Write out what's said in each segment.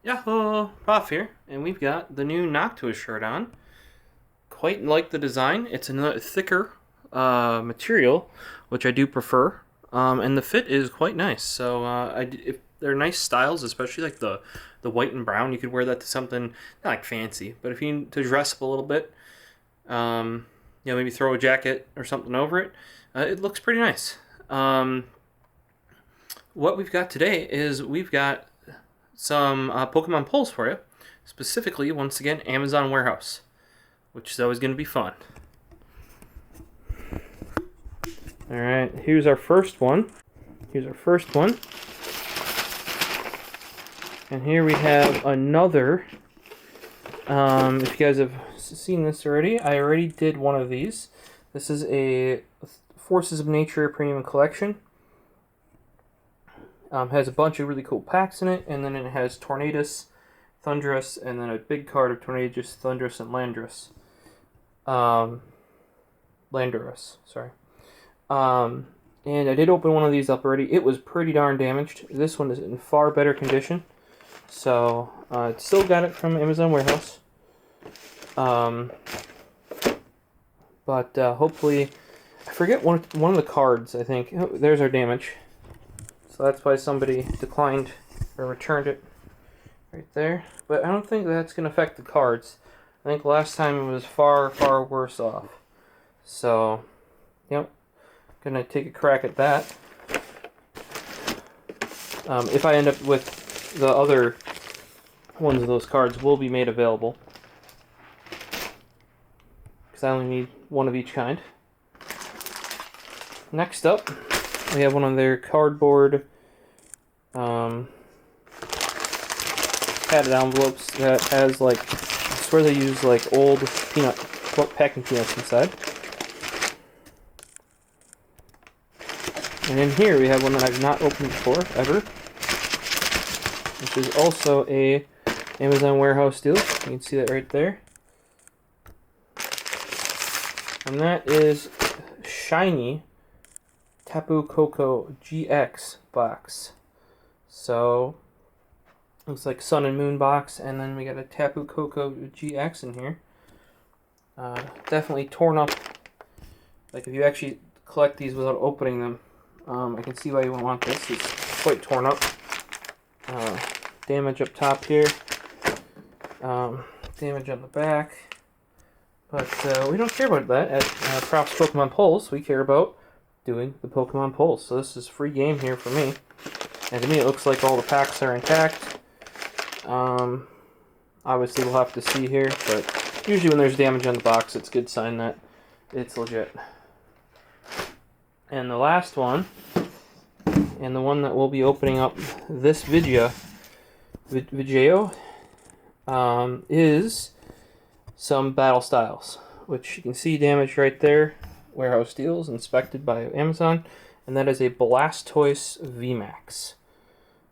Yahoo! Prof here, and we've got the new Noctua shirt on. Quite like the design. It's a thicker material, which I do prefer, and the fit is quite nice. So if they're nice styles, especially like the white and brown. You could wear that to something not like fancy, but if you need to dress up a little bit, maybe throw a jacket or something over it. It looks pretty nice. What we've got today is we've got some Pokemon polls for you. Specifically, once again, Amazon Warehouse, which is always going to be fun. Alright, here's our first one. And here we have another. If you guys have seen this already, I already did one of these. This is a Forces of Nature Premium Collection. Has a bunch of really cool packs in it, and then it has Tornadus, Thundurus, and then a big card of Tornadus, Thundurus, and Landorus. Landorus, sorry. And I did open one of these up already. It was pretty darn damaged. This one is in far better condition. So, still got it from Amazon Warehouse. But hopefully, I forget one of the cards, I think. Oh, there's our damage. So that's why somebody declined or returned it right there. But I don't think that's going to affect the cards. I think last time it was far, far worse off. So, yep. Going to take a crack at that. If I end up with the other ones of those cards will be made available. Because I only need one of each kind. Next up, we have one of their cardboard padded envelopes that has, like, I swear they use like old packing peanuts inside. And in here we have one that I've not opened before, ever. Which is also a Amazon Warehouse deal. You can see that right there. And that is shiny Tapu Koko GX box. So, looks like Sun and Moon box, and then we got a Tapu Koko GX in here. Definitely torn up. Like, if you actually collect these without opening them, I can see why you would want this. It's quite torn up. Damage up top here. Damage on the back. But we don't care about that at Prof's Pokemon Polls. We care about doing the Pokemon polls. So this is free game here for me. And to me it looks like all the packs are intact. Obviously we'll have to see here, but usually when there's damage on the box, it's a good sign that it's legit. And the last one, and the one that we'll be opening up this video, is some Battle Styles, which you can see damage right there. Warehouse deals inspected by Amazon, and that is a Blastoise VMAX.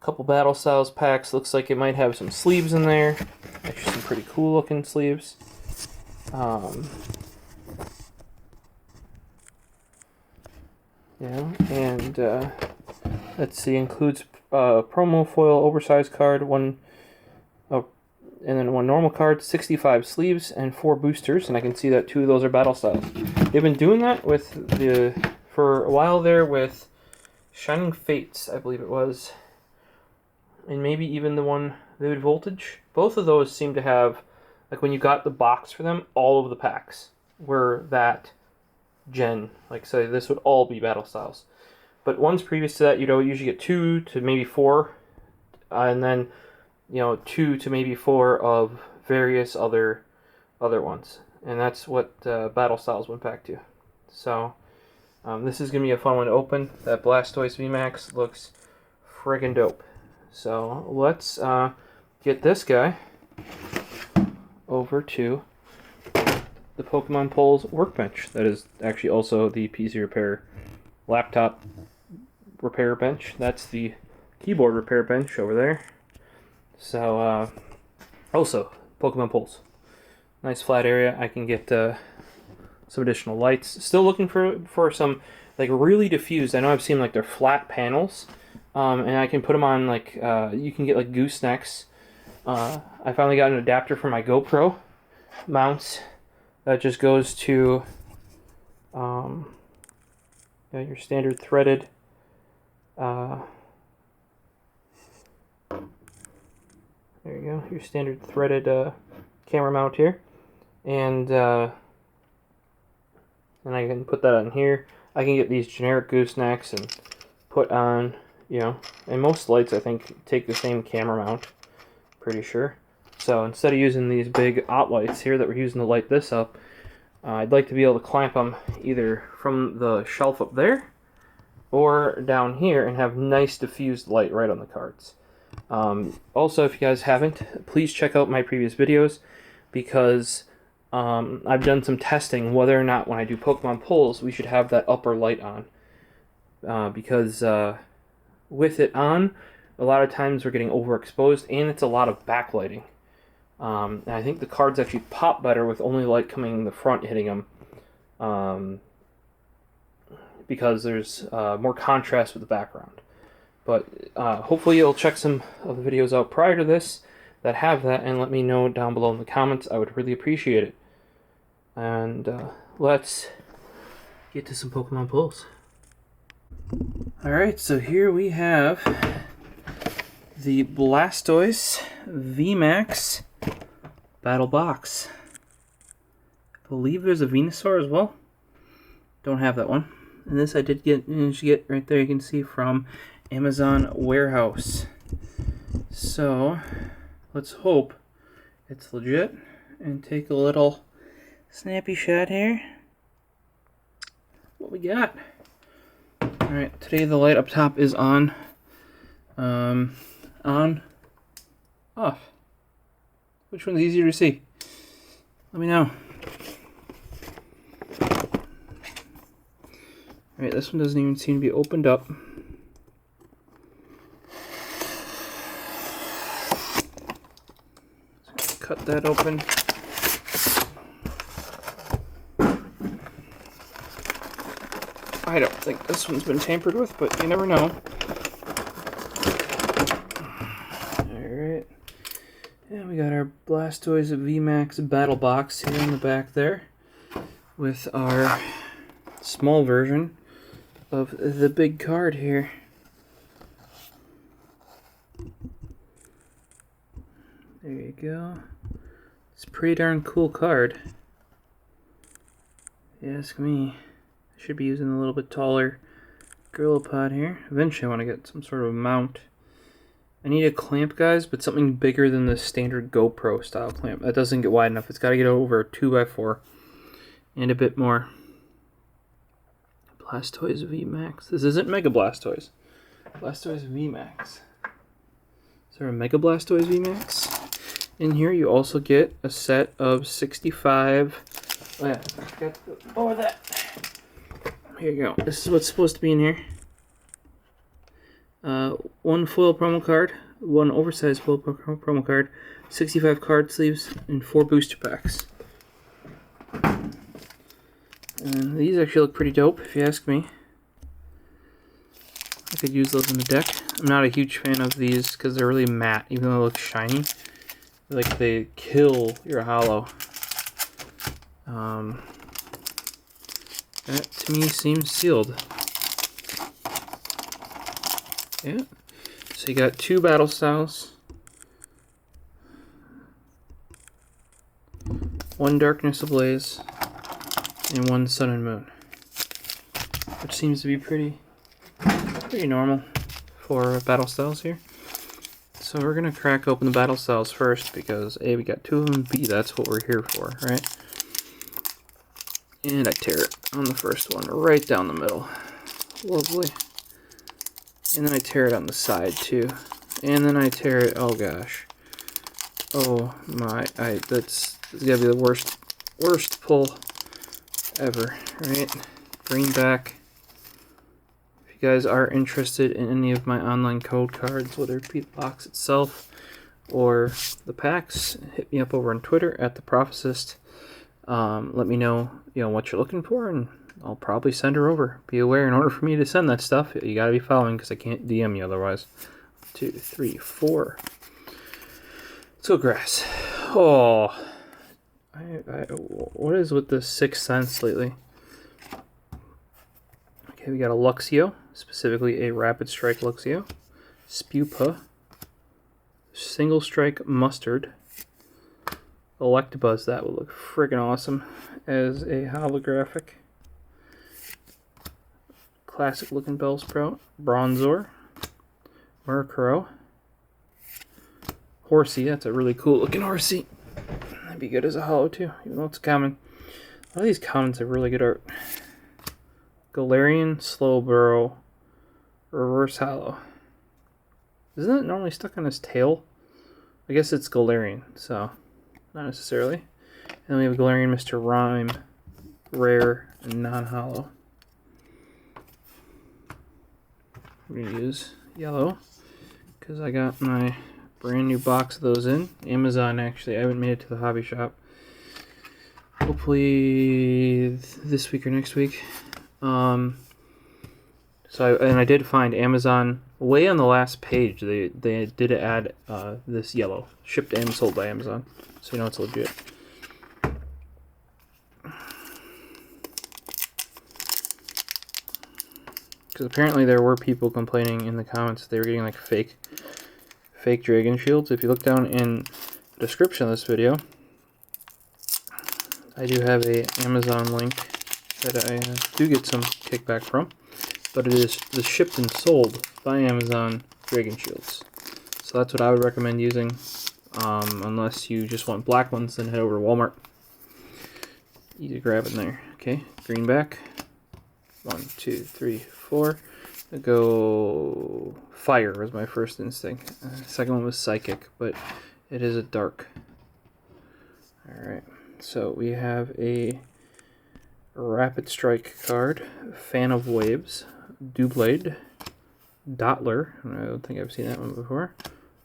Couple Battle Styles packs. Looks like it might have some sleeves in there. Actually, some pretty cool looking sleeves. And let's see, includes promo foil, oversized card, and then one normal card, 65 sleeves, and 4 boosters, and I can see that 2 of those are Battle Styles. They've been doing that for a while there with Shining Fates, I believe it was, and maybe even the one Vivid Voltage. Both of those seem to have, like when you got the box for them, all of the packs were that gen. Like, so this would all be Battle Styles. But ones previous to that, you'd usually get 2 to maybe 4, and then 2 to maybe 4 of various other ones, and that's what Battle Styles went back to. So this is gonna be a fun one to open. That Blastoise VMAX looks friggin' dope. So let's get this guy over to the Pokemon Polls workbench. That is actually also the PC Repair laptop repair bench. That's the keyboard repair bench over there. So, also, Pokemon Polls. Nice flat area. I can get some additional lights. Still looking for some, like, really diffused. I know I've seen, like, they're flat panels. And I can put them on, like, you can get, like, goosenecks I finally got an adapter for my GoPro mounts that just goes to your standard threaded there you go, your standard threaded camera mount here, and I can put that on here. I can get these generic goosenecks and put on, and most lights I think take the same camera mount, pretty sure. So instead of using these big OT lights here that we're using to light this up, I'd like to be able to clamp them either from the shelf up there or down here and have nice diffused light right on the cards. Also, if you guys haven't, please check out my previous videos, because I've done some testing whether or not when I do Pokemon pulls we should have that upper light on, because with it on, a lot of times we're getting overexposed and it's a lot of backlighting. And I think the cards actually pop better with only light coming in the front hitting them, because there's more contrast with the background. But hopefully you'll check some of the videos out prior to this that have that, and let me know down below in the comments. I would really appreciate it. And let's get to some Pokemon pulls. Alright, so here we have the Blastoise VMAX Battle Box. I believe there's a Venusaur as well. Don't have that one. And this I did manage to get right there, you can see, from Amazon warehouse. So let's hope it's legit and take a little snappy shot here. What we got? Alright, today the light up top is on, off. Which one's easier to see? Let me know. Alright, this one doesn't even seem to be opened up. Cut that open. I don't think this one's been tampered with, but you never know. Alright. And we got our Blastoise VMAX Battle Box here in the back there, with our small version of the big card here. There you go. It's a pretty darn cool card, if you ask me. I should be using a little bit taller Gorilla Pod here. Eventually I want to get some sort of mount. I need a clamp, guys, but something bigger than the standard GoPro style clamp. That doesn't get wide enough. It's got to get over a 2x4 and a bit more. Blastoise VMAX. This isn't Mega Blastoise. Blastoise VMAX. Is there a Mega Blastoise VMAX? In here you also get a set of 65. Oh yeah, got over that. Here you go. This is what's supposed to be in here. One foil promo card, one oversized foil promo card, 65 card sleeves, and 4 booster packs. And these actually look pretty dope, if you ask me. I could use those in the deck. I'm not a huge fan of these because they're really matte, even though they look shiny. Like they kill your holo. That to me seems sealed. Yeah. So you got 2 battle styles. 1 Darkness Ablaze. And 1 Sun and Moon. Which seems to be pretty normal for battle styles here. So we're going to crack open the battle styles first because A, we got 2 of them, B, that's what we're here for, right? And I tear it on the first one, right down the middle. Lovely. And then I tear it on the side too. And then I tear it, oh gosh. Oh my, that's gotta be the worst pull ever, right? Greenback. If you guys are interested in any of my online code cards, whether it be the box itself or the packs, hit me up over on Twitter at the Prophecist. Let me know, what you're looking for, and I'll probably send her over. Be aware, in order for me to send that stuff, you gotta be following because I can't DM you otherwise. 2, 3, 4. Let's go grass. Oh, what is with the Sixth Sense lately? Okay, we got a Luxio, specifically a Rapid Strike Luxio, Spupa, Single Strike Mustard, Electabuzz. That would look friggin' awesome as a holographic. Classic looking Bellsprout, Bronzor, Murkrow, Horsey. That's a really cool looking Horsey. That'd be good as a holo too, even though it's common. A lot of these commons have really good art. Galarian, Slowbro, Reverse Holo. Isn't it normally stuck on his tail? I guess it's Galarian, so not necessarily. And then we have Galarian, Mr. Rhyme, Rare, and non-holo. We're going to use yellow because I got my brand new box of those in. Amazon, actually. I haven't made it to the hobby shop. Hopefully this week or next week. I did find Amazon way on the last page. They did add this yellow, shipped and sold by Amazon, so you know it's legit. Because apparently there were people complaining in the comments that they were getting like fake Dragon Shields. If you look down in the description of this video, I do have a Amazon link that I do get some kickback from, but it is the shipped and sold by Amazon Dragon Shields. So that's what I would recommend using, unless you just want black ones, then head over to Walmart. Easy to grab in there. Okay, greenback. 1, 2, 3, 4. I go fire was my first instinct. Second one was psychic, but it is a dark. Alright, so we have a Rapid Strike card, Fan of Waves, Doublade, Dottler, I don't think I've seen that one before,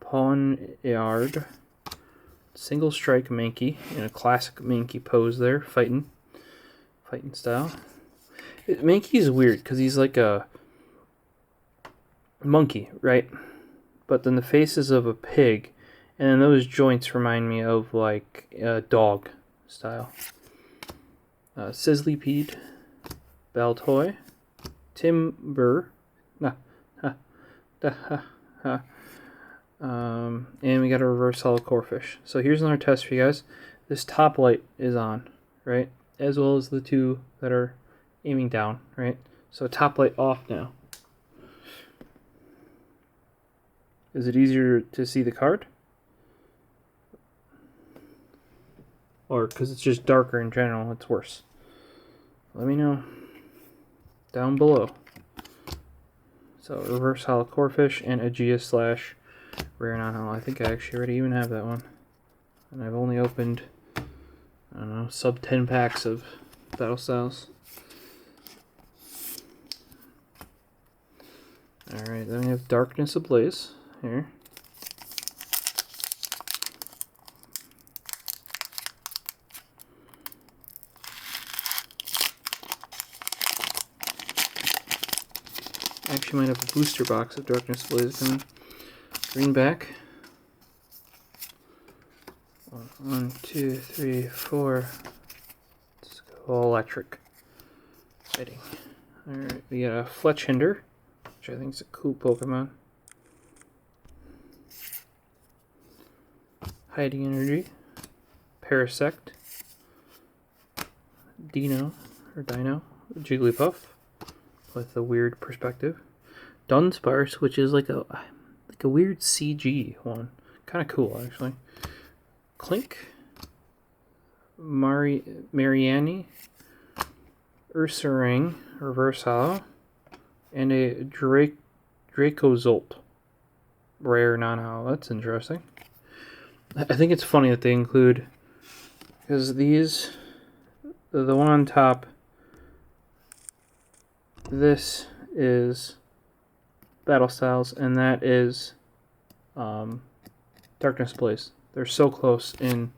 Pawniard, Single Strike Mankey, in a classic Mankey pose there, fighting style. Mankey is weird because he's like a monkey, right? But then the face is of a pig, and then those joints remind me of like a dog style. Sizzlipede, Baltoy, Timber, and we got a reverse holo Corphish. So here's another test for you guys. This top light is on, right? As well as the two that are aiming down, right? So top light off now. Is it easier to see the card? Or because it's just darker in general, it's worse? Let me know down below. So reverse holo Corphish and Aegea / rare non-holo. I think I actually already even have that one. And I've only opened, I don't know, sub 10 packs of Battle Styles. Alright, then we have Darkness Ablaze here. I actually might have a booster box of Darkness Ablaze coming. Greenback. 1, 2, 3, 4. Let's go electric. Fighting. Alright, we got a Fletchinder, which I think is a cool Pokemon. Hiding Energy. Parasect. Dino, Jigglypuff, with a weird perspective. Dunsparce, which is like a weird CG one. Kind of cool, actually. Clink. Mariani. Ursaring, reverse holo. And a Dracozolt, rare non-holo. That's interesting. I think it's funny that they include, because these, the one on top, this is Battle Styles, and that is Darkness Blaze. They're so close in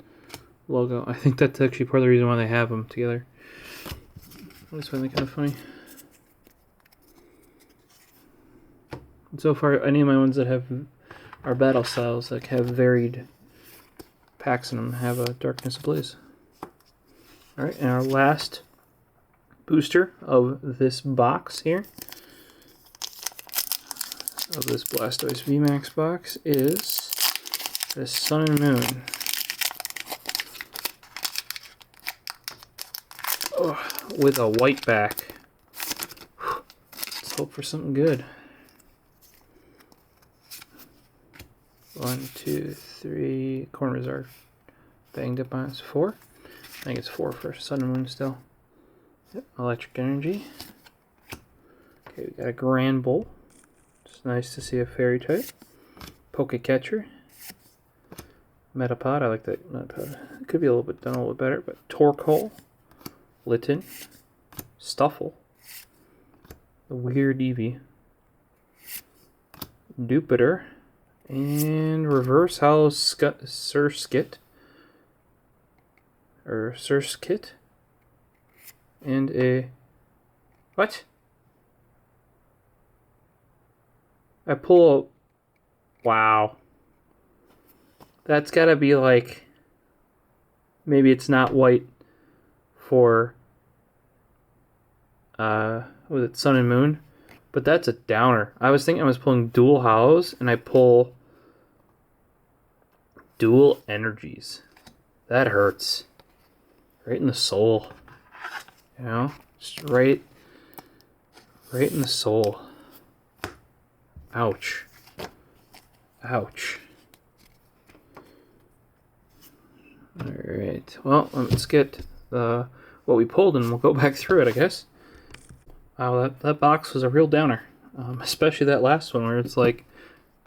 logo. I think that's actually part of the reason why they have them together. I just find that kind of funny. And so far, any of my ones that are Battle Styles, like, have varied packs in them have a darkness ablaze. Alright, and our last booster of this box here, of this Blastoise VMAX box, is the Sun and Moon. Oh, with a white back. Let's hope for something good. 1, 2, 3. Corners are banged up on us. 4. I think it's 4 for Sun and Moon still. Yep. Electric Energy. Okay, we got a Grand Bull. It's nice to see a fairy type. Pokecatcher. Metapod. I like that Metapod. It could be a little bit done a little bit better, but Torkoal. Litten. Stuffle. The Weird Eevee. Dupitor. And Reverse Hollow Surskit. Or Surskit. And a... What? I pull a... Wow. That's gotta be like... Maybe it's not white for... was it Sun and Moon? But that's a downer. I was thinking I was pulling dual hollows, and I pull dual energies. That hurts. Right in the soul. You know? Just right in the soul. Ouch. Ouch. Alright. Well, let's get what we pulled, and we'll go back through it, I guess. Wow, that box was a real downer. Especially that last one where it's like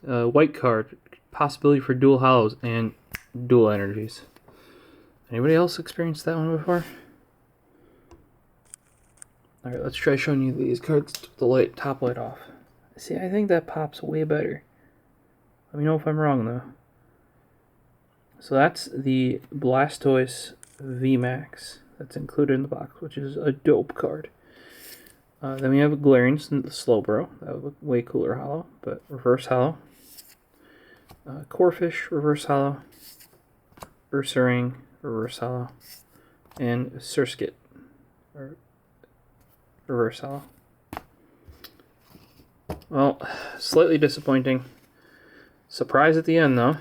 white card, possibility for dual hollows, and dual energies. Anybody else experienced that one before? Alright, let's try showing you these cards with the top light off. See, I think that pops way better. Let me know if I'm wrong, though. So that's the Blastoise VMAX that's included in the box, which is a dope card. Then we have a Galarian, the Slowbro. That would look way cooler hollow, but reverse hollow. Corphish, reverse hollow. Ursaring, reverse hollow. And Surskit, or reverse hollow. Well, slightly disappointing. Surprise at the end, though.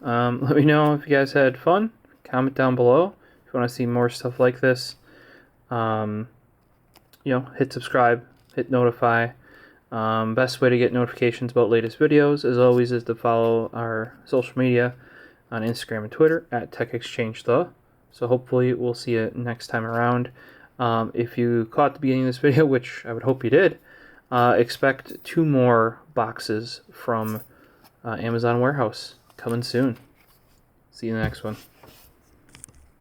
Let me know if you guys had fun. Comment down below if you want to see more stuff like this. You know, hit subscribe, hit notify. Best way to get notifications about latest videos, as always, is to follow our social media on Instagram and Twitter at TechExchangeThe. So hopefully we'll see you next time around. If you caught the beginning of this video, which I would hope you did, expect 2 more boxes from Amazon Warehouse coming soon. See you in the next one.